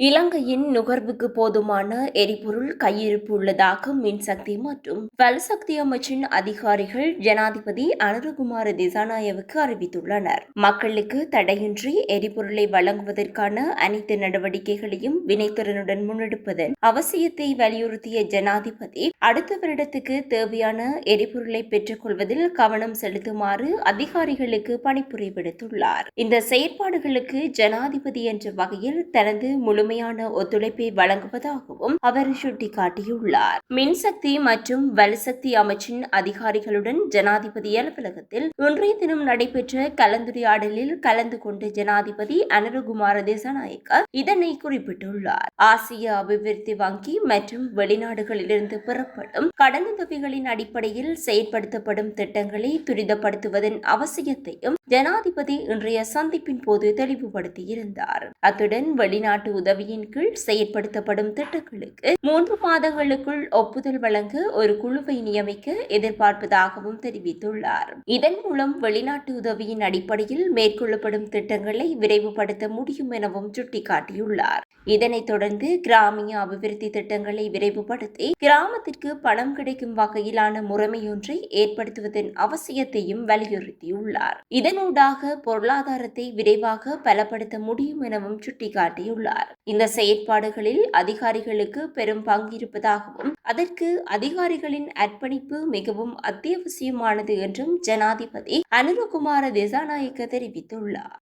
இலங்கையின் நுகர்வுக்கு போதுமான எரிபொருள் கையிருப்பு உள்ளதாக மின்சக்தி மற்றும் வலுசக்தி அமைச்சின் அதிகாரிகள் ஜனாதிபதி அனுரகுமார திசாநாயகவுக்கு அறிவித்துள்ளனர். மக்களுக்கு தடையின்றி எரிபொருளை வழங்குவதற்கான அனைத்து நடவடிக்கைகளையும் வினைத்திறனுடன் முன்னெடுப்பதன் அவசியத்தை வலியுறுத்திய ஜனாதிபதி அடுத்த வருடத்துக்கு தேவையான எரிபொருளை பெற்றுக் கொள்வதில் கவனம் செலுத்துமாறு அதிகாரிகளுக்கு பணிப்புரை விடுத்துள்ளார். இந்த செயற்பாடுகளுக்கு ஜனாதிபதி என்ற வகையில் தனது முழுமையான ஒத்துழைப்பை வழங்குவதாகவும் அவர் சுட்டிக்காட்டியுள்ளார். மின்சக்தி மற்றும் வலுசக்தி அமைச்சின் அதிகாரிகளுடன் ஜனாதிபதி அலுவலகத்தில் இன்றைய தினம் நடைபெற்ற கலந்துரையாடலில் கலந்து கொண்ட ஜனாதிபதி அனுரகுமார திசாநாயக்க இதனை குறிப்பிட்டுள்ளார். ஆசிய அபிவிருத்தி வங்கி மற்றும் வெளிநாடுகளிலிருந்து பெறப்படும் கடனுதவிகளின் அடிப்படையில் செயற்படுத்தப்படும் திட்டங்களை துரிதப்படுத்துவதன் அவசியத்தையும் ஜனாதிபதி இன்றைய சந்திப்பின் போது தெளிவுபடுத்தியிருந்தார். அத்துடன் வெளிநாட்டு உதவியின் கீழ் செயற்படுத்தப்படும் திட்டங்களுக்கு 3 மாதங்களுக்குள் ஒப்புதல் வழங்க ஒரு குழுவை நியமிக்க எதிர்பார்ப்பதாகவும் தெரிவித்துள்ளார். இதன் மூலம் வெளிநாட்டு உதவியின் அடிப்படையில் மேற்கொள்ளப்படும் திட்டங்களை விரைவுபடுத்த முடியும் எனவும் சுட்டிக்காட்டியுள்ளார். இதனைத் தொடர்ந்து கிராமிய அபிவிருத்தி திட்டங்களை விரைவுபடுத்தி கிராமத்திற்கு பணம் கிடைக்கும் வகையிலான முறைமையொன்றை ஏற்படுத்துவதன் அவசியத்தையும் வலியுறுத்தியுள்ளார். இதனூடாக பொருளாதாரத்தை விரைவாக பலப்படுத்த முடியும் எனவும் சுட்டிக்காட்டியுள்ளார். இந்த செயற்பாடுகளில் அதிகாரிகளுக்கு பெரும் பங்கு இருப்பதாகவும் அதற்கு அதிகாரிகளின் அர்ப்பணிப்பு மிகவும் அத்தியாவசியமானது என்றும் ஜனாதிபதி அனுரகுமார திசாநாயக்க தெரிவித்துள்ளார்.